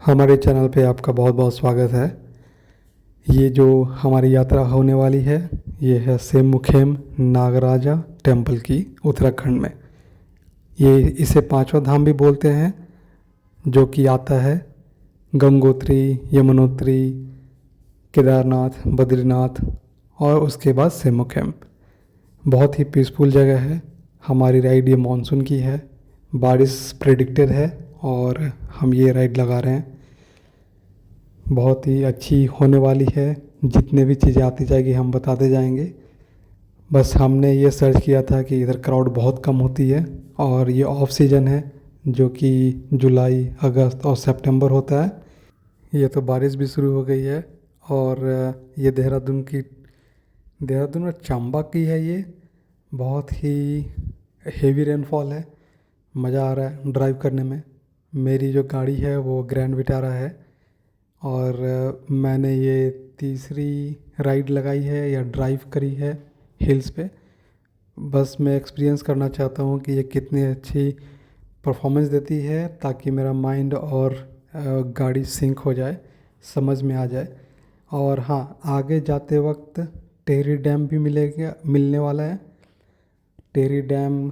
हमारे चैनल पे आपका बहुत बहुत स्वागत है। ये जो हमारी यात्रा होने वाली है ये है सेमुखेम नागराजा टेम्पल की, उत्तराखंड में। ये इसे पांचवा धाम भी बोलते हैं, जो कि आता है गंगोत्री, यमुनोत्री, केदारनाथ, बद्रीनाथ और उसके बाद सेमुखेम। बहुत ही पीसफुल जगह है। हमारी राइड ये मानसून की है, बारिश प्रेडिक्टेड है और हम ये राइड लगा रहे हैं। बहुत ही अच्छी होने वाली है। जितने भी चीज़ें आती जाएगी हम बताते जाएंगे। बस हमने ये सर्च किया था कि इधर क्राउड बहुत कम होती है और ये ऑफ सीज़न है, जो कि जुलाई, अगस्त और सितंबर होता है। ये तो बारिश भी शुरू हो गई है और ये देहरादून और चंबा की है। ये बहुत ही हेवी रेनफॉल है। मज़ा आ रहा है ड्राइव करने में। मेरी जो गाड़ी है वो ग्रैंड विटारा है और मैंने ये तीसरी राइड लगाई है या ड्राइव करी है हिल्स पे। बस मैं एक्सपीरियंस करना चाहता हूँ कि ये कितनी अच्छी परफॉर्मेंस देती है, ताकि मेरा माइंड और गाड़ी सिंक हो जाए, समझ में आ जाए। और हाँ, आगे जाते वक्त टेहरी डैम भी मिलने वाला है। टेहरी डैम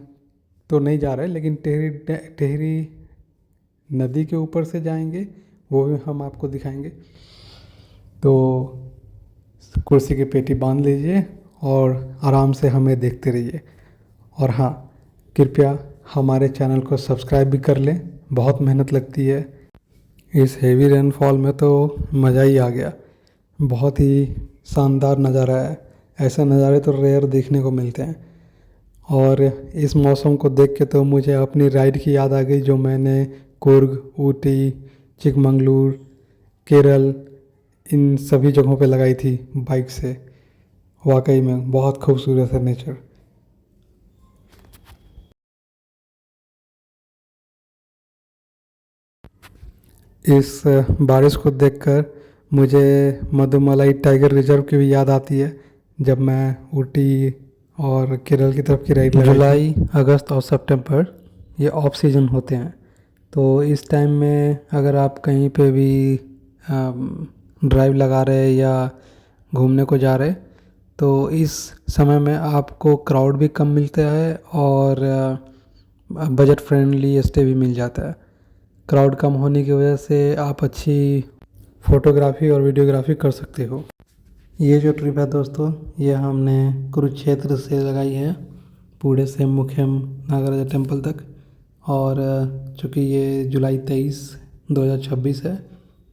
तो नहीं जा रहा है, लेकिन टेहरी नदी के ऊपर से जाएंगे, वो भी हम आपको दिखाएंगे। तो कुर्सी की पेटी बांध लीजिए और आराम से हमें देखते रहिए। और हाँ, कृपया हमारे चैनल को सब्सक्राइब भी कर लें, बहुत मेहनत लगती है। इस हेवी रेनफॉल में तो मज़ा ही आ गया। बहुत ही शानदार नज़ारा है। ऐसे नज़ारे तो रेयर देखने को मिलते हैं। और इस मौसम को देख के तो मुझे अपनी राइड की याद आ गई, जो मैंने कुर्ग, ऊटी, चिकमंगलूर, केरल, इन सभी जगहों पे लगाई थी बाइक से। वाकई में बहुत खूबसूरत है नेचर। इस बारिश को देखकर मुझे मधुमलाई टाइगर रिजर्व की भी याद आती है, जब मैं ऊटी और केरल की तरफ की राइड लगाई। जुलाई, अगस्त और सितंबर ये ऑफ सीजन होते हैं। तो इस टाइम में अगर आप कहीं पे भी ड्राइव लगा रहे या घूमने को जा रहे, तो इस समय में आपको क्राउड भी कम मिलता है और बजट फ्रेंडली स्टे भी मिल जाता है। क्राउड कम होने की वजह से आप अच्छी फ़ोटोग्राफी और वीडियोग्राफी कर सकते हो। ये जो ट्रिप है दोस्तों, ये हमने कुरुक्षेत्र से लगाई है पूरे सेमुखेम नागराजा टेम्पल तक। और चूँकि ये जुलाई 23, 2026 है,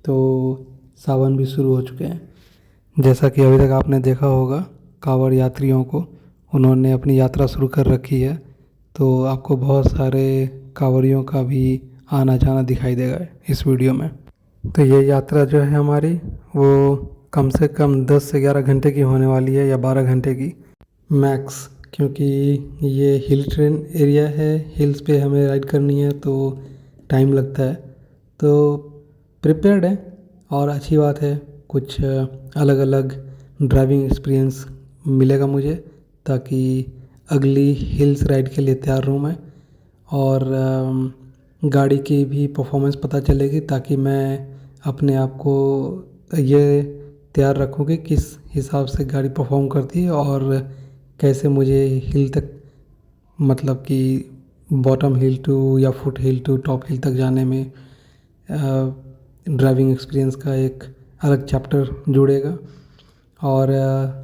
तो सावन भी शुरू हो चुके हैं। जैसा कि अभी तक आपने देखा होगा, कांवड़ यात्रियों को उन्होंने अपनी यात्रा शुरू कर रखी है। तो आपको बहुत सारे कांवड़ियों का भी आना जाना दिखाई देगा इस वीडियो में। तो ये यात्रा जो है हमारी, वो कम से कम 10 से 11 घंटे की होने वाली है, या 12 घंटे की मैक्स। क्योंकि ये हिल ट्रेन एरिया है, हिल्स पे हमें राइड करनी है तो टाइम लगता है। तो प्रिपेयर्ड है और अच्छी बात है। कुछ अलग अलग ड्राइविंग एक्सपीरियंस मिलेगा मुझे, ताकि अगली हिल्स राइड के लिए तैयार रहूँ मैं। और गाड़ी की भी परफॉर्मेंस पता चलेगी, ताकि मैं अपने आप को ये तैयार रखूँ कि किस हिसाब से गाड़ी परफॉर्म करती है और कैसे मुझे हिल तक, मतलब कि बॉटम हिल टू या फुट हिल टू टॉप हिल तक जाने में ड्राइविंग एक्सपीरियंस का एक अलग चैप्टर जुड़ेगा। और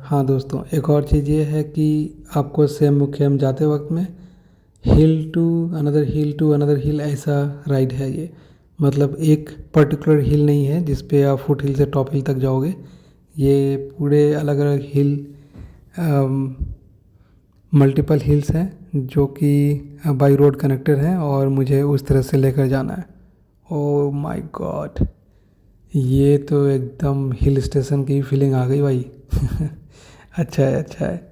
हाँ दोस्तों, एक और चीज़ ये है कि आपको सेमुखेम जाते वक्त में हिल टू अनदर हिल ऐसा राइड है ये। मतलब एक पर्टिकुलर हिल नहीं है जिस पे आप फुट हिल से टॉप हिल तक जाओगे। ये पूरे अलग अलग हिल, मल्टीपल हिल्स हैं जो कि बाई रोड कनेक्टेड हैं, और मुझे उस तरह से लेकर जाना है। ओह माय गॉड, ये तो एकदम हिल स्टेशन की फीलिंग आ गई भाई। अच्छा है, अच्छा है।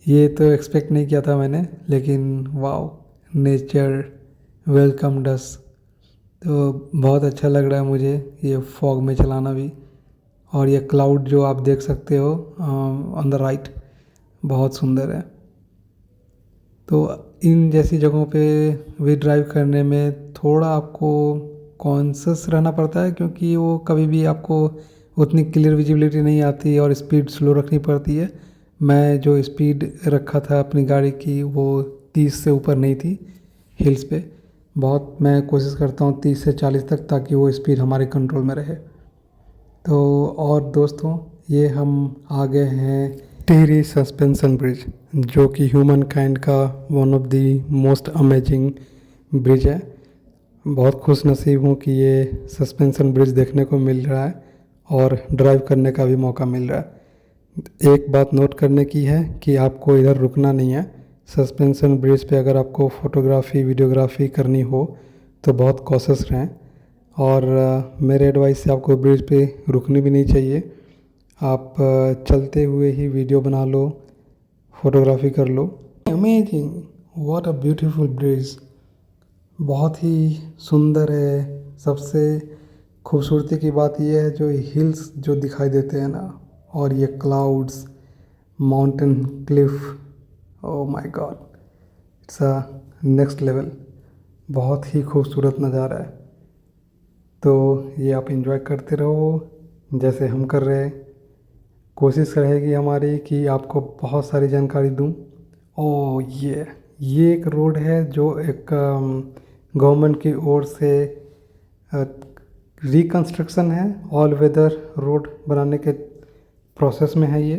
ये तो एक्सपेक्ट नहीं किया था मैंने, लेकिन वाओ, नेचर वेलकम्ड अस। तो बहुत अच्छा लग रहा है मुझे ये फॉग में चलाना भी। और ये क्लाउड जो आप देख सकते हो ऑन द राइट, बहुत सुंदर है। तो इन जैसी जगहों पे भी ड्राइव करने में थोड़ा आपको कॉन्शियस रहना पड़ता है, क्योंकि वो कभी भी आपको उतनी क्लियर विजिबिलिटी नहीं आती और स्पीड स्लो रखनी पड़ती है। मैं जो स्पीड रखा था अपनी गाड़ी की वो 30 से ऊपर नहीं थी हिल्स पे। बहुत मैं कोशिश करता हूँ 30 से 40 तक, ताकि वो स्पीड हमारे कंट्रोल में रहे। तो और दोस्तों, ये हम आ गए हैं टिहरी सस्पेंशन ब्रिज, जो कि ह्यूमन काइंड का one of the most amazing bridge है। बहुत खुश नसीब हूँ कि ये सस्पेंशन ब्रिज देखने को मिल रहा है और ड्राइव करने का भी मौका मिल रहा है। एक बात नोट करने की है कि आपको इधर रुकना नहीं है। सस्पेंशन ब्रिज पे अगर आपको फ़ोटोग्राफ़ी वीडियोग्राफी करनी हो तो बहुत कॉशियस रहें, और मेरे एडवाइस से आपको ब्रिज पे रुकनी भी नहीं चाहिए। आप चलते हुए ही वीडियो बना लो, फोटोग्राफी कर लो। Amazing, what a beautiful bridge, बहुत ही सुंदर है। सबसे खूबसूरती की बात यह है जो हिल्स जो दिखाई देते हैं ना, और ये clouds, mountain Cliff, oh my God, it's a next level. बहुत ही खूबसूरत नज़ारा है। तो ये आप एंजॉय करते रहो जैसे हम कर रहे हैं। कोशिश रहेगी हमारी कि आपको बहुत सारी जानकारी दूं। ओ ये एक रोड है जो एक गवर्नमेंट की ओर से रिकंस्ट्रक्शन है। ऑल वेदर रोड बनाने के प्रोसेस में है ये।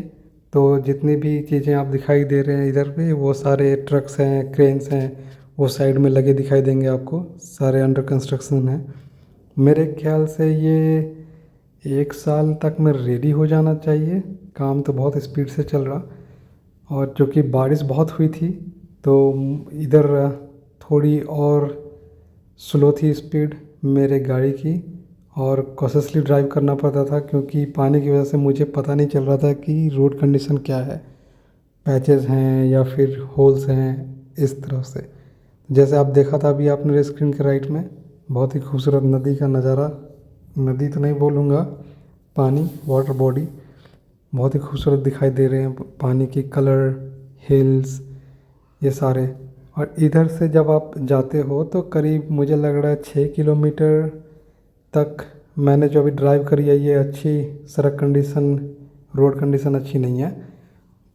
तो जितनी भी चीज़ें आप दिखाई दे रहे हैं इधर पे, वो सारे ट्रक्स हैं, क्रेन्स हैं, वो साइड में लगे दिखाई देंगे आपको, सारे अंडर कंस्ट्रक्शन हैं। मेरे ख्याल से ये 1 साल तक में रेडी हो जाना चाहिए। काम तो बहुत स्पीड से चल रहा, और चूँकि बारिश बहुत हुई थी तो इधर थोड़ी और स्लो थी स्पीड मेरे गाड़ी की, और कॉशियसली ड्राइव करना पड़ता था, क्योंकि पानी की वजह से मुझे पता नहीं चल रहा था कि रोड कंडीशन क्या है, पैचेस हैं या फिर होल्स हैं इस तरह से। जैसे आप देखा था अभी आपने मेरे स्क्रीन के राइट में, बहुत ही खूबसूरत नदी का नज़ारा, नदी तो नहीं बोलूँगा, पानी, वाटर बॉडी बहुत ही खूबसूरत दिखाई दे रहे हैं। पानी की कलर, हिल्स, ये सारे। और इधर से जब आप जाते हो तो करीब मुझे लग रहा है 6 किलोमीटर तक मैंने जो अभी ड्राइव करी है, ये अच्छी सड़क कंडीशन, रोड कंडीशन अच्छी नहीं है,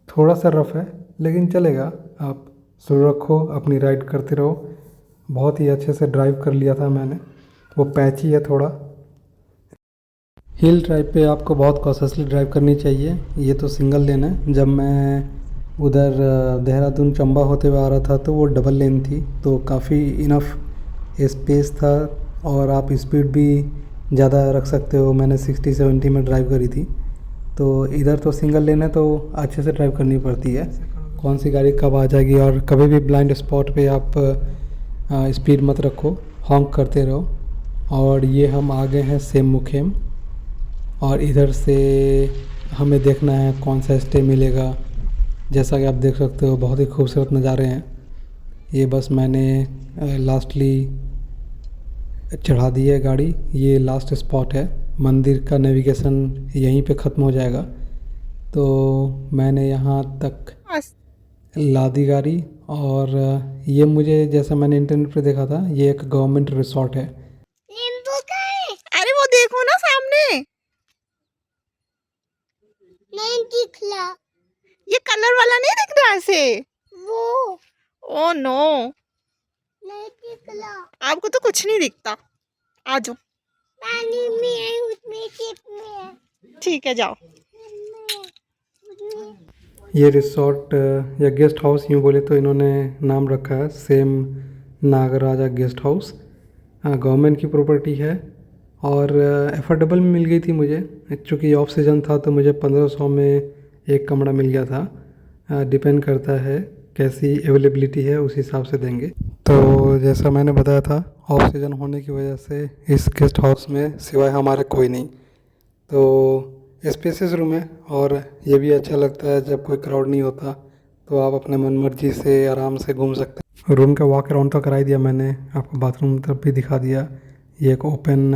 थोड़ा सा रफ़ है, लेकिन चलेगा। आप स्लो रखो, अपनी राइड करते रहो। बहुत ही अच्छे से ड्राइव कर लिया था मैंने। वो पैची है थोड़ा। हिल ड्राइव पे आपको बहुत कॉशियसली ड्राइव करनी चाहिए। ये तो सिंगल लेन है। जब मैं उधर देहरादून चंबा होते हुए आ रहा था तो वो डबल लेन थी, तो काफ़ी इनफ स्पेस था, और आप स्पीड भी ज़्यादा रख सकते हो। मैंने 60-70 में ड्राइव करी थी। तो इधर तो सिंगल लेन है, तो अच्छे से ड्राइव करनी पड़ती है, कौन सी गाड़ी कब आ जाएगी। और कभी भी ब्लाइंड स्पॉट पे आप स्पीड मत रखो, हॉन्क करते रहो। और ये हम आ गए हैं सेम मुखेम, और इधर से हमें देखना है कौन सा स्टे मिलेगा। जैसा कि आप देख सकते हो बहुत ही खूबसूरत नज़ारे हैं। ये बस मैंने लास्टली चढ़ा दी है गाड़ी। ये लास्ट स्पॉट है, मंदिर का नेविगेशन यहीं पे ख़त्म हो जाएगा। तो मैंने यहाँ तक ला दी गाड़ी, और ये मुझे, जैसा मैंने इंटरनेट पे देखा था, ये एक गवर्नमेंट रिसोर्ट है। नींबू का है? अरे वो देखो ना सामने, नहीं दिख रहा। ये कलर वाला नहीं दिख रहा ऐसे, वो, ओ नो, नहीं दिख रहा। आपको तो कुछ नहीं दिखता। आ जाओ, पानी में है, उसमें चिप में है। ठीक है, जाओ। ये रिसोर्ट या गेस्ट हाउस यूँ बोले तो इन्होंने नाम रखा है same Nagaraja guest house. Government की प्रॉपर्टी है, और एफोर्डेबल में मिल गई थी मुझे। चूँकि ऑफ सीजन था तो मुझे 1500 में एक कमरा मिल गया था। डिपेंड करता है कैसी अवेलेबिलिटी है, उस हिसाब से देंगे। तो जैसा मैंने बताया था, ऑफ सीजन होने की वजह से इस गेस्ट हाउस में सिवाय हमारे कोई नहीं, तो स्पेसियस रूम है। और ये भी अच्छा लगता है जब कोई क्राउड नहीं होता, तो आप अपने मन मर्जी से आराम से घूम सकते हैं। रूम का वॉक अराउंड तो करा ही दिया मैंने आपको, बाथरूम तक भी दिखा दिया। ये एक ओपन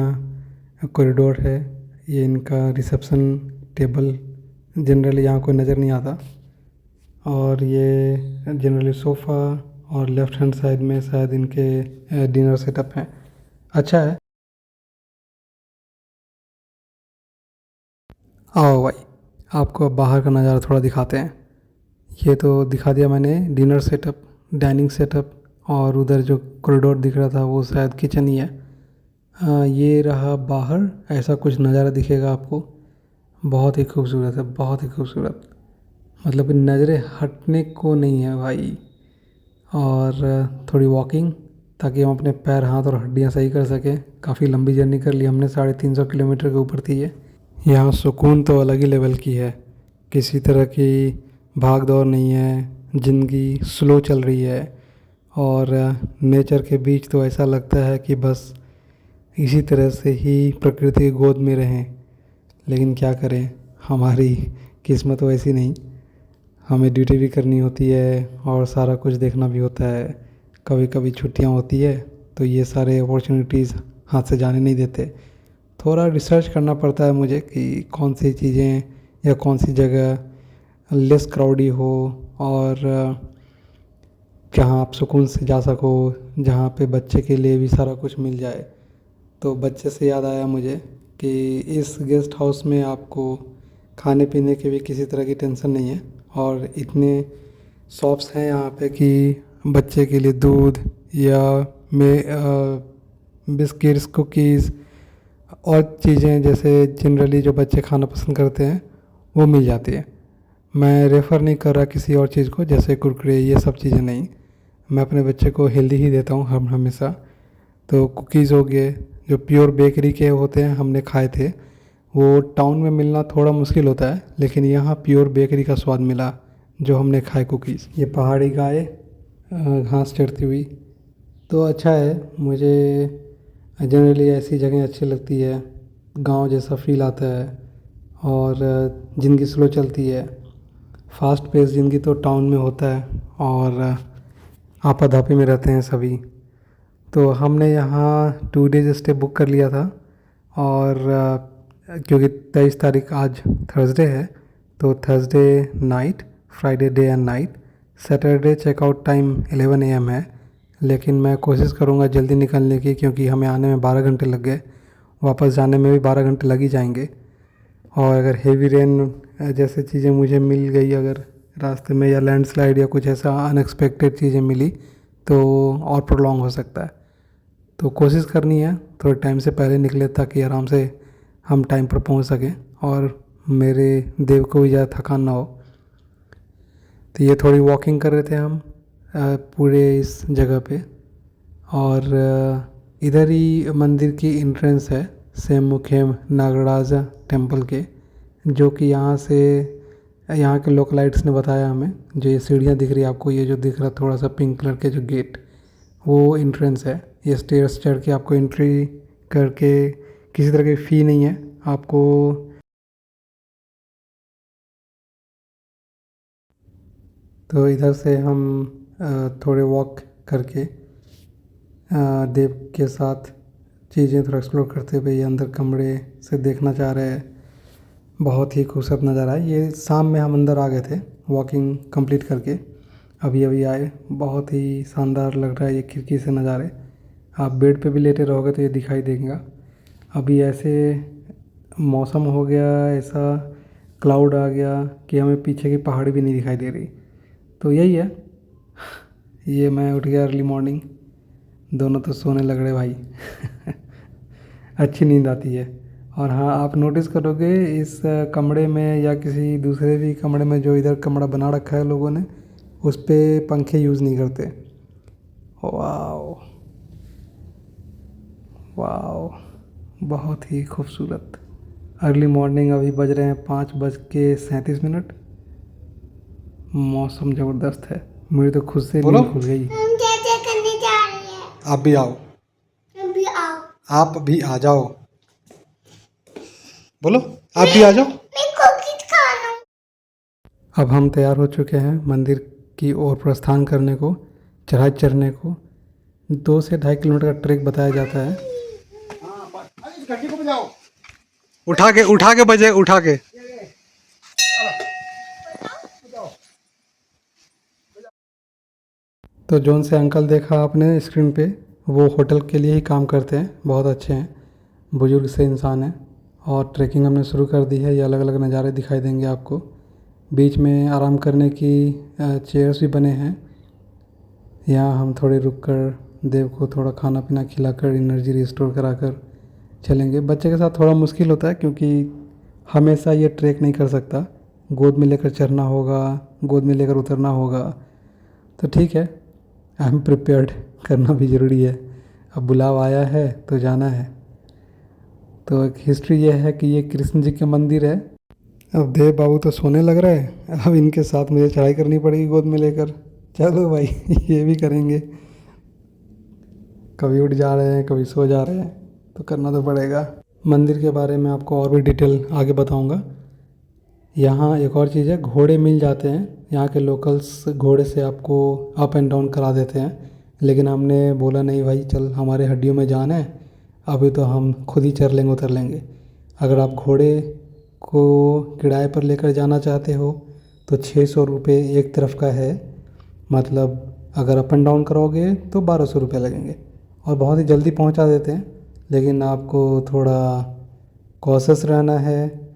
कॉरिडोर है। ये इनका रिसेप्शन टेबल, जनरली यहाँ कोई नज़र नहीं आता। और ये जनरली सोफ़ा, और लेफ़्ट हैंड साइड में शायद इनके डिनर सेटअप हैं। अच्छा है। आओ भाई, आपको अब बाहर का नज़ारा थोड़ा दिखाते हैं। ये तो दिखा दिया मैंने डिनर सेटअप, डाइनिंग सेटअप, और उधर जो कॉरिडोर दिख रहा था वो शायद किचन ही है। ये रहा बाहर, ऐसा कुछ नज़ारा दिखेगा आपको। बहुत ही खूबसूरत है, बहुत ही खूबसूरत, मतलब कि नज़रें हटने को नहीं है भाई। और थोड़ी वॉकिंग, ताकि हम अपने पैर, हाथ और हड्डियां सही कर सकें। काफ़ी लंबी जर्नी कर ली हमने, 350 किलोमीटर के ऊपर थी ये। यहाँ सुकून तो अलग ही लेवल की है, किसी तरह की भाग दौड़ नहीं है, ज़िंदगी स्लो चल रही है। और नेचर के बीच तो ऐसा लगता है कि बस इसी तरह से ही प्रकृति की गोद में रहें। लेकिन क्या करें, हमारी किस्मत वैसी नहीं, हमें ड्यूटी भी करनी होती है और सारा कुछ देखना भी होता है। कभी कभी छुट्टियां होती है तो ये सारे अपॉर्चुनिटीज़ हाथ से जाने नहीं देते। थोड़ा रिसर्च करना पड़ता है मुझे कि कौन सी चीज़ें या कौन सी जगह लेस क्राउडी हो, और जहाँ आप सुकून से जा सको, जहाँ पे बच्चे के लिए भी सारा कुछ मिल जाए। तो बच्चे से याद आया मुझे कि इस गेस्ट हाउस में आपको खाने पीने की भी किसी तरह की टेंशन नहीं है, और इतने शॉप्स हैं यहाँ पे कि बच्चे के लिए दूध या बिस्किट्स, कुकीज़ और चीज़ें जैसे जनरली जो बच्चे खाना पसंद करते हैं वो मिल जाती है। मैं रेफ़र नहीं कर रहा किसी और चीज़ को, जैसे कुरकुरे ये सब चीज़ें नहीं। मैं अपने बच्चे को हेल्दी ही देता हूँ हम हमेशा। तो कुकीज़ हो गए जो प्योर बेकरी के होते हैं, हमने खाए थे। वो टाउन में मिलना थोड़ा मुश्किल होता है, लेकिन यहाँ प्योर बेकरी का स्वाद मिला जो हमने खाए कुकीज़। ये पहाड़ी गाय घास चरती हुई, तो अच्छा है। मुझे जनरली ऐसी जगह अच्छी लगती है, गांव जैसा फील आता है, और ज़िंदगी स्लो चलती है। फास्ट पेस ज़िंदगी तो टाउन में होता है, और आपाधापी में रहते हैं सभी। तो हमने यहाँ 2 डेज़ स्टे बुक कर लिया था, और क्योंकि 23 तारीख आज थर्सडे है, तो Thursday night, Friday day and night, Saturday checkout time 11 AM है। लेकिन मैं कोशिश करूँगा जल्दी निकलने की, क्योंकि हमें आने में 12 घंटे लग गए, वापस जाने में भी 12 घंटे लग ही जाएंगे। और अगर हेवी रेन जैसे चीज़ें मुझे मिल गई अगर रास्ते में, या लैंडस्लाइड या कुछ ऐसा अनएक्सपेक्टेड चीज़ें मिली, तो और प्रोलॉन्ग हो सकता है। तो कोशिश करनी है थोड़े टाइम से पहले निकले, ताकि आराम से हम टाइम पर पहुंच सकें और मेरे देव को भी ज़्यादा थकान ना हो। तो ये थोड़ी वॉकिंग कर रहे थे हम पूरे इस जगह पे, और इधर ही मंदिर की एंट्रेंस है सेमुखेम नागराज टेम्पल के, जो कि यहाँ से, यहाँ के लोकलाइट्स ने बताया हमें। जो ये सीढ़ियाँ दिख रही है आपको, ये जो दिख रहा थोड़ा सा पिंक कलर के जो गेट, वो एंट्रेंस है। ये स्टेयर्स चढ़ के आपको एंट्री करके, किसी तरह की फ़ी नहीं है आपको। तो इधर से हम थोड़े वॉक करके देव के साथ चीज़ें थोड़ा एक्सप्लोर करते हुए अंदर कमरे से देखना चाह रहे हैं। बहुत ही खूबसूरत नज़ारा है। ये शाम में हम अंदर आ गए थे वॉकिंग कंप्लीट करके, अभी अभी आए। बहुत ही शानदार लग रहा है ये खिड़की से नज़ारे। आप बेड पे भी लेटे रहोगे तो ये दिखाई देगा। अभी ऐसे मौसम हो गया, ऐसा क्लाउड आ गया कि हमें पीछे की पहाड़ी भी नहीं दिखाई दे रही। तो यही है। ये मैं उठ गया अर्ली मॉर्निंग, दोनों तो सोने लग रहे भाई। अच्छी नींद आती है। और हाँ, आप नोटिस करोगे इस कमरे में या किसी दूसरे भी कमरे में जो इधर कमरा बना रखा है लोगों ने, उस पर पंखे यूज़ नहीं करते। वाओ वाओ, बहुत ही खूबसूरत अर्ली मॉर्निंग। अभी बज रहे हैं 5:37। मौसम ज़बरदस्त है, मुझे तो खुद से नींद खुल गई। हम क्या करने जा रहे हैं? आप भी आओ, अभी आओ। आप भी आ जाओ, बोलो आप भी आ जाओ। मैं कुकीज खाना। अब हम तैयार हो चुके हैं मंदिर की ओर प्रस्थान करने को, चढ़ाई चढ़ने को। 2 से 2.5 किलोमीटर का ट्रैक बताया जाता है। उठा के बजे उठा के। तो जौन से अंकल देखा आपने स्क्रीन पे, वो होटल के लिए ही काम करते हैं, बहुत अच्छे हैं, बुजुर्ग से इंसान हैं, और ट्रैकिंग हमने शुरू कर दी है। ये अलग अलग नज़ारे दिखाई देंगे आपको। बीच में आराम करने की चेयर्स भी बने हैं। यहाँ हम थोड़े रुक कर देव को थोड़ा खाना पीना खिलाकर एनर्जी रिस्टोर कराकर चलेंगे। बच्चे के साथ थोड़ा मुश्किल होता है क्योंकि हमेशा ये ट्रैक नहीं कर सकता। गोद में लेकर चढ़ना होगा, गोद में लेकर उतरना होगा। तो ठीक है, आई एम प्रिपेयर्ड, करना भी ज़रूरी है। अब बुलावा आया है तो जाना है। तो एक हिस्ट्री ये है कि ये कृष्ण जी के मंदिर है। अब देव बाबू तो सोने लग रहे हैं, अब इनके साथ मुझे चढ़ाई करनी पड़ेगी गोद में लेकर। चलो भाई ये भी करेंगे। कभी उठ जा रहे हैं, कभी सो जा रहे हैं, तो करना तो पड़ेगा। मंदिर के बारे में आपको और भी डिटेल आगे बताऊंगा। यहाँ एक और चीज़ है, घोड़े मिल जाते हैं। यहाँ के लोकल्स घोड़े से आपको अप एंड डाउन करा देते हैं। लेकिन हमने बोला नहीं भाई, चल हमारे हड्डियों में जान है, अभी तो हम खुद ही चढ़ लेंगे, उतर लेंगे। अगर आप घोड़े को किराए पर लेकर जाना चाहते हो तो 600 रुपये एक तरफ का है। मतलब अगर अप एंड डाउन करोगे तो 1200 रुपये लगेंगे और बहुत ही जल्दी पहुंचा देते हैं। लेकिन आपको थोड़ा कॉशस रहना है।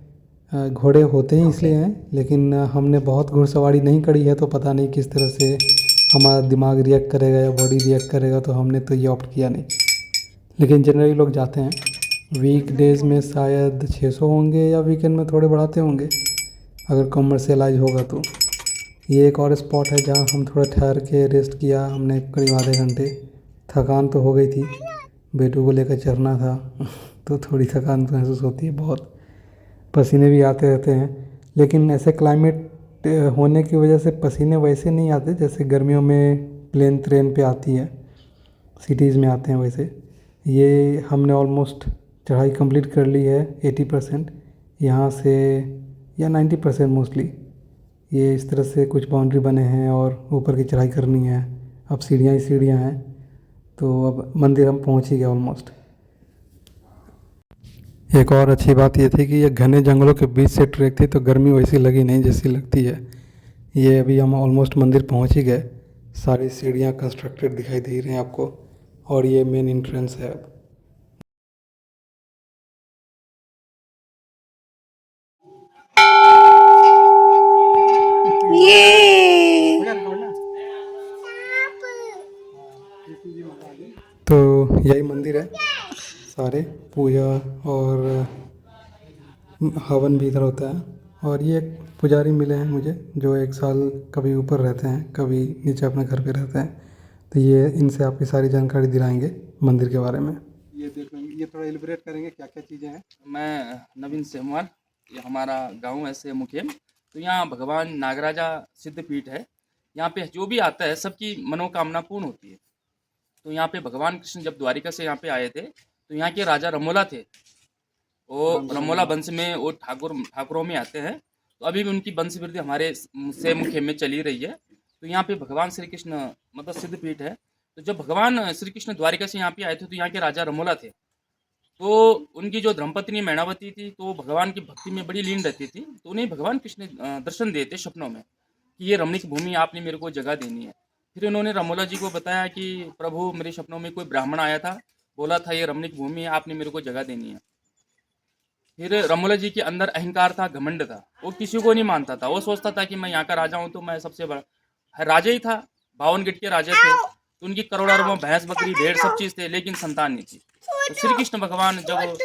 घोड़े होते ही इसलिए हैं, लेकिन हमने बहुत घुड़सवारी नहीं करी है तो पता नहीं किस तरह से हमारा दिमाग रिएक्ट करेगा या बॉडी रिएक्ट करेगा, तो हमने तो ये ऑप्ट किया नहीं। लेकिन जनरली लोग जाते हैं। वीक डेज़ में शायद 600 होंगे या वीकेंड में थोड़े बढ़ाते होंगे अगर कमर्शियलाइज होगा तो। ये एक और स्पॉट है जहाँ हम थोड़ा ठहर के रेस्ट किया हमने, करीब आधे घंटे। थकान तो हो गई थी, बेटू को लेकर चढ़ना था तो थोड़ी थकान तो महसूस होती है बहुत। पसीने भी आते रहते हैं, लेकिन ऐसे क्लाइमेट होने की वजह से पसीने वैसे नहीं आते जैसे गर्मियों में प्लेन ट्रेन पे आती है, सिटीज़ में आते हैं वैसे। ये हमने ऑलमोस्ट चढ़ाई कंप्लीट कर ली है 80% यहाँ से, या 90% मोस्टली। ये इस तरह से कुछ बाउंड्री बने हैं और ऊपर की चढ़ाई करनी है। अब सीढ़ियाँ ही सीढ़ियाँ हैं, तो अब मंदिर हम पहुँच ही गए ऑलमोस्ट। एक और अच्छी बात ये थी कि ये घने जंगलों के बीच से ट्रैक थी, तो गर्मी वैसी लगी नहीं जैसी लगती है। ये अभी हम ऑलमोस्ट मंदिर पहुंच ही गए। सारी सीढ़ियाँ कंस्ट्रक्टेड दिखाई दे रही हैं आपको, और ये मेन एंट्रेंस है अब। ये तो यही मंदिर है। सारे पूजा और हवन भी इधर होता है। और ये एक पुजारी मिले हैं मुझे, जो 1 साल कभी ऊपर रहते हैं, कभी नीचे अपने घर पे रहते हैं। तो ये इनसे आपकी सारी जानकारी दिलाएंगे मंदिर के बारे में। ये देख लेंगे, ये थोड़ा एलिब्रेट करेंगे क्या क्या चीज़ें हैं। मैं नवीन सेमवाल, ये हमारा गांव है से मुखेम। तो यहाँ भगवान नागराजा सिद्धपीठ है। यहाँ पे जो भी आता है सबकी मनोकामना पूर्ण होती है। तो यहाँ पे भगवान कृष्ण जब द्वारिका से यहाँ पे आए थे तो यहाँ के राजा रमोला थे। वो रमोला वंश में वो ठाकुरों में आते हैं। तो अभी भी उनकी वंश वृद्धि हमारे से मुखेम में चली रही है। तो यहाँ पे भगवान श्री कृष्ण मतलब सिद्धपीठ है। तो जब भगवान श्री कृष्ण द्वारिका से यहाँ पे आए थे तो यहाँ के राजा रमोला थे। तो उनकी जो धर्मपत्नी मैनावती थी तो भगवान की भक्ति में बड़ी लीन रहती थी। तो उन्हें भगवान कृष्ण दर्शन देते सपनों में कि ये रमणीक भूमि आपने मेरे को जगह देनी है। फिर उन्होंने रमोला जी को बताया कि प्रभु मेरे सपनों में कोई ब्राह्मण आया था, बोला था ये रमणीक भूमि है, आपने मेरे को जगह देनी है। फिर रमोला जी के अंदर अहंकार था, घमंड था। वो किसी को नहीं मानता था। वो सोचता था कि मैं यहाँ का राजा हूँ तो मैं सबसे बड़ा राजा ही था। 52 गढ़ के राजा थे। तो उनकी करोड़ों अरबों भैंस बकरी भेड़ सब चीज़ थे, लेकिन संतान नहीं थी। तो श्री कृष्ण भगवान जब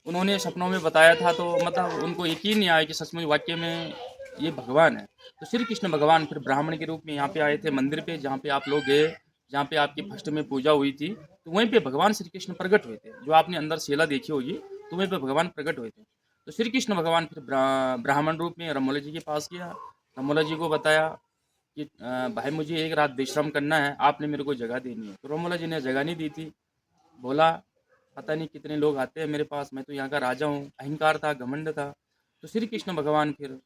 उन्होंने सपनों में बताया था तो मतलब उनको यकीन नहीं आया कि सचमुच वाक्य में ये भगवान है। तो श्री कृष्ण भगवान फिर ब्राह्मण के रूप में यहाँ पे आए थे मंदिर पे, जहाँ पे आप लोग गए, जहाँ पे आपकी फर्स्ट में पूजा हुई थी। तो वहीं पे भगवान श्री कृष्ण प्रकट हुए थे। जो आपने अंदर शेला देखी होगी, तो वहीं पे भगवान प्रकट हुए थे। तो श्री कृष्ण भगवान फिर ब्राह्मण रूप में रमोला जी के पास गया। रमोला जी को बताया कि भाई मुझे एक रात विश्राम करना है, आपने मेरे को जगह देनी है। तो रमोला जी ने जगह नहीं दी थी। बोला पता नहीं कितने लोग आते हैं मेरे पास, मैं तो यहाँ का राजा हूँ। अहंकार था, घमंड था। तो श्री कृष्ण भगवान फिर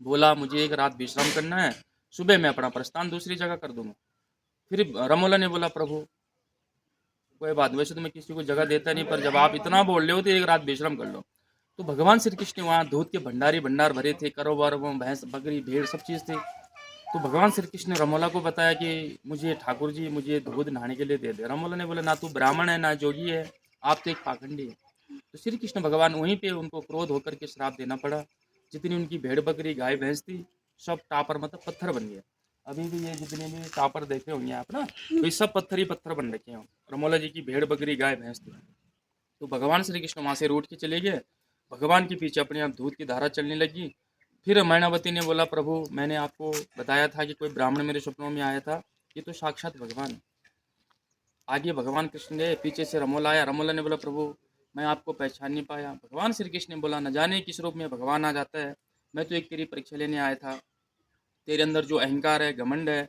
बोला मुझे एक रात विश्राम करना है, सुबह मैं अपना प्रस्थान दूसरी जगह कर दूंगा। फिर रमोला ने बोला प्रभु कोई बात, वैसे तो मैं किसी को जगह देता नहीं, पर जब आप इतना बोल रहे हो तो एक रात विश्राम कर लो। तो भगवान श्री कृष्ण वहाँ दूध के भंडार भरे थे, करोबार भैंस बकरी भेड़ सब चीज़ थी। तो भगवान श्री कृष्ण ने रमोला को बताया कि मुझे ठाकुर जी मुझे दूध नहाने के लिए दे दे। रमोला ने बोला ना तू ब्राह्मण है ना जोगी है, आप तो एक पाखंडी है। तो श्री कृष्ण भगवान वहीं पे उनको क्रोध होकर के श्राप देना पड़ा। जितनी उनकी भेड़ बकरी गाय भैंस थी सब टापर मतलब पत्थर बन गया। अभी भी ये जितने भी टापर देखे होंगे आप ना, तो ये सब पत्थर ही पत्थर बन रखे हैं। रमोला जी की भेड़ बकरी गाय भैंस थी। तो भगवान श्री कृष्ण वहाँ से रूठ के चले गए। भगवान के पीछे अपने आप दूध की धारा चलने लगी। फिर मैनावती ने बोला, प्रभु मैंने आपको बताया था कि कोई ब्राह्मण मेरे सपनों में आया था, ये तो साक्षात भगवान है। आगे भगवान कृष्ण गए, पीछे से रमोला आया। रमोला ने बोला, प्रभु मैं आपको पहचान नहीं पाया। भगवान श्री कृष्ण ने बोला, न जाने किस रूप में भगवान आ जाता है, मैं तो एक तेरी परीक्षा लेने आया था। तेरे अंदर जो अहंकार है, घमंड है।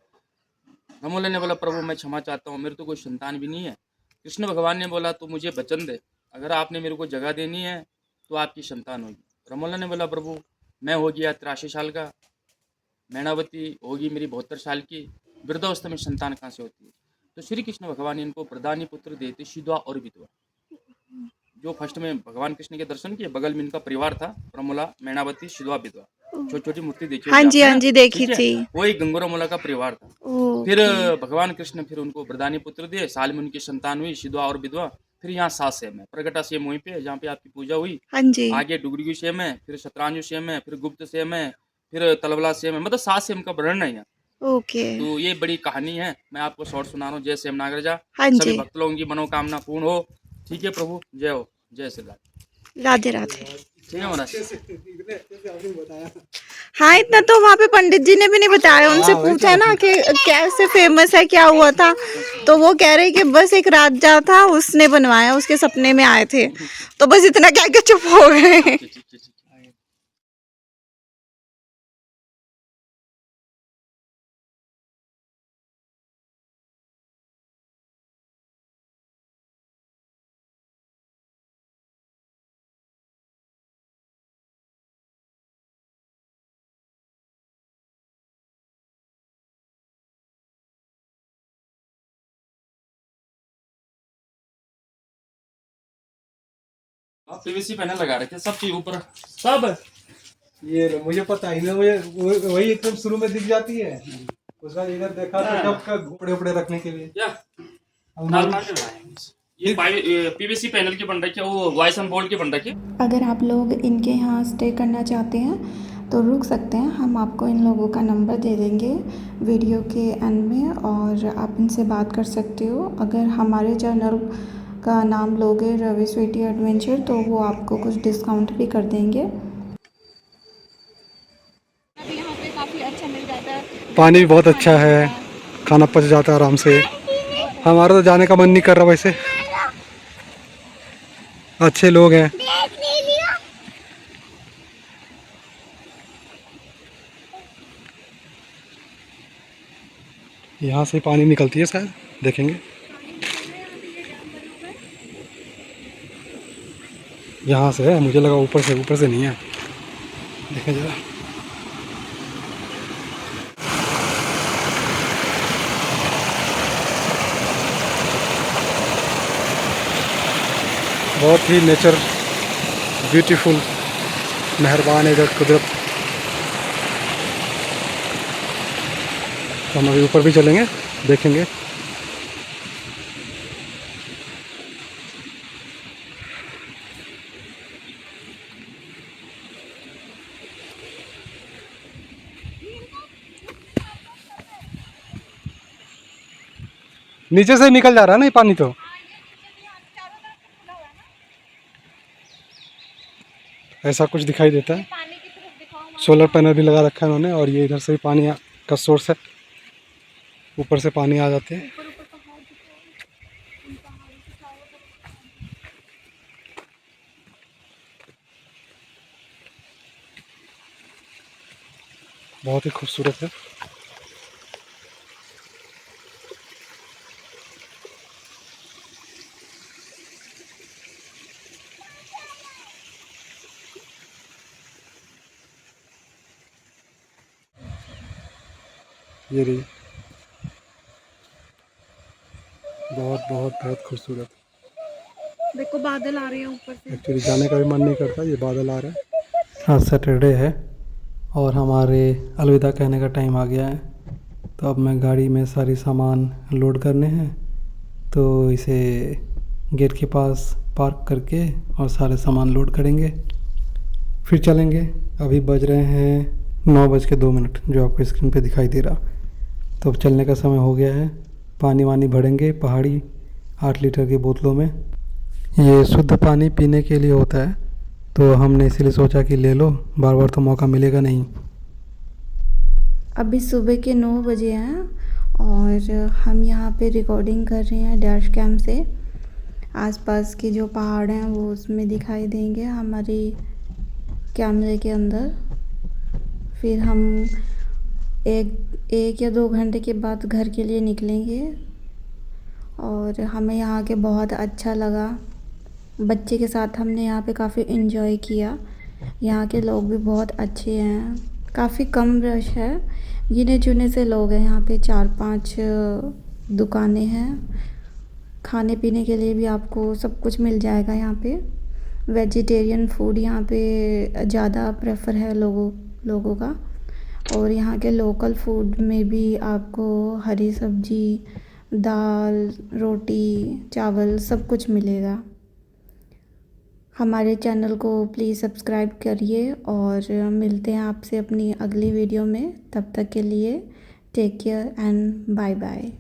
रमोला ने बोला, प्रभु मैं क्षमा चाहता हूँ, मेरे तो कोई संतान भी नहीं है। कृष्ण भगवान ने बोला, तो मुझे वचन दे, अगर आपने मेरे को जगह देनी है तो आपकी संतान होगी। रमोला ने बोला, प्रभु मैं हो गया 83 साल का, मैनावती होगी मेरी 72 साल की, वृद्धावस्था में संतान कहाँ से होती है। तो श्री कृष्ण भगवान ने इनको प्रधानी पुत्र देते, शिद्वा और विधवा। जो फर्स्ट में भगवान कृष्ण के दर्शन किए, बगल में इनका परिवार था, रमोला, मैनावती, शिद्वा, विधवा। छोटी छोटी मूर्ति देखी हाँ जी, हाँ जी, देखी ठीक है? थी। वो एक गंगोरा मोला का परिवार था। फिर भगवान कृष्ण फिर उनको वरदानी पुत्र दिए। साल में उनकी संतान हुई, शिद्वा और विधवा। फिर यहाँ 7 सेम है, प्रगटा सेम वहीं पे जहाँ पे आपकी पूजा हुई। हाँ जी, आगे डुगडुगी सेम है, फिर शतरांजु सेम है, फिर गुप्त सेम है, फिर तलवला सेम है, मतलब 7 सेम का वर्णन है यहाँ। ओके। तो ये बड़ी कहानी है, मैं आपको शॉर्ट सुना रहा हूँ। जय सेम नागराजा, हाँ सभी जी, भक्त लोगों की मनोकामना पूर्ण हो। ठीक है प्रभु, जय हो, जय श्री राम। राधे राधे। ठीक है महाराज। हाँ, इतना तो वहाँ पे पंडित जी ने भी नहीं बताया। उनसे पूछा ना कि कैसे फेमस है, क्या हुआ था, तो वो कह रहे कि बस एक राजा था, उसने बनवाया, उसके सपने में आए थे, तो बस इतना कह के चुप हो गए। ठीक। पीवीसी पैनल लगा रखे, सब चीज ऊपर, सब ये मुझे पता ही ना, मुझे वही एकदम शुरू में दिख जाती है। उसका इधर देखा तो कब का कपड़े उपड़े रखने के लिए। या ये पीवीसी पैनल की बन रखी है, वो वॉइस ऑन बोर्ड की बन रखी है। अगर आप लोग इनके यहाँ स्टे करना चाहते हैं तो रुक सकते हैं। हम आपको इन लोगों का नंबर दे देंगे वीडियो के एंड में, और आप इनसे बात कर सकते हो। अगर हमारे चैनल का नाम लोगे रवि स्वीटी एडवेंचर, तो वो आपको कुछ डिस्काउंट भी कर देंगे। यहाँ पे काफी अच्छा मिल जाता है, पानी भी बहुत अच्छा है, खाना पच जाता है आराम से। हमारा तो जाने का मन नहीं कर रहा वैसे, अच्छे लोग हैं। यहाँ से पानी निकलती है शायद, देखेंगे। यहाँ से है, मुझे लगा ऊपर से नहीं है। देखें जरा, बहुत ही नेचर ब्यूटीफुल, मेहरबान है इधर कुदरत। तो हम अभी ऊपर भी चलेंगे, देखेंगे। नीचे से निकल जा रहा है ना ये पानी, तो ऐसा कुछ दिखाई देता है। सोलर पैनल भी लगा रखा है उन्होंने, और ये इधर से भी पानी का सोर्स है, ऊपर से पानी आ जाते हैं। बहुत ही खूबसूरत है। ये रही, बहुत बहुत बहुत खूबसूरत। देखो बादल आ रहे हैं ऊपर से। एक्चुअली जाने का भी मन नहीं करता, ये बादल आ रहा है। आज सैटरडे है और हमारे अलविदा कहने का टाइम आ गया है। तो अब मैं गाड़ी में सारी सामान लोड करने हैं, तो इसे गेट के पास पार्क करके और सारे सामान लोड करेंगे, फिर चलेंगे। अभी बज रहे हैं 9:02 जो आपको स्क्रीन पे दिखाई दे रहा। तो अब चलने का समय हो गया है। पानी वानी भरेंगे पहाड़ी 8 लीटर की बोतलों में। ये शुद्ध पानी पीने के लिए होता है, तो हमने इसीलिए सोचा कि ले लो, बार बार तो मौका मिलेगा नहीं। अभी सुबह के 9 बजे हैं और हम यहाँ पे रिकॉर्डिंग कर रहे हैं डैश कैम से। आसपास के जो पहाड़ हैं वो उसमें दिखाई देंगे हमारी कैमरे के अंदर। फिर हम एक या 2 घंटे के बाद घर के लिए निकलेंगे और हमें यहाँ के बहुत अच्छा लगा। बच्चे के साथ हमने यहाँ पे काफ़ी इन्जॉय किया। यहाँ के लोग भी बहुत अच्छे हैं, काफ़ी कम रश है, गिने चुने से लोग हैं। यहाँ पे 4-5 दुकानें हैं। खाने पीने के लिए भी आपको सब कुछ मिल जाएगा यहाँ पे। वेजिटेरियन फूड यहाँ पे ज़्यादा प्रेफर है लोगों का। और यहाँ के लोकल फूड में भी आपको हरी सब्जी, दाल, रोटी, चावल सब कुछ मिलेगा। हमारे चैनल को प्लीज़ सब्सक्राइब करिए और मिलते हैं आपसे अपनी अगली वीडियो में। तब तक के लिए take care and bye bye.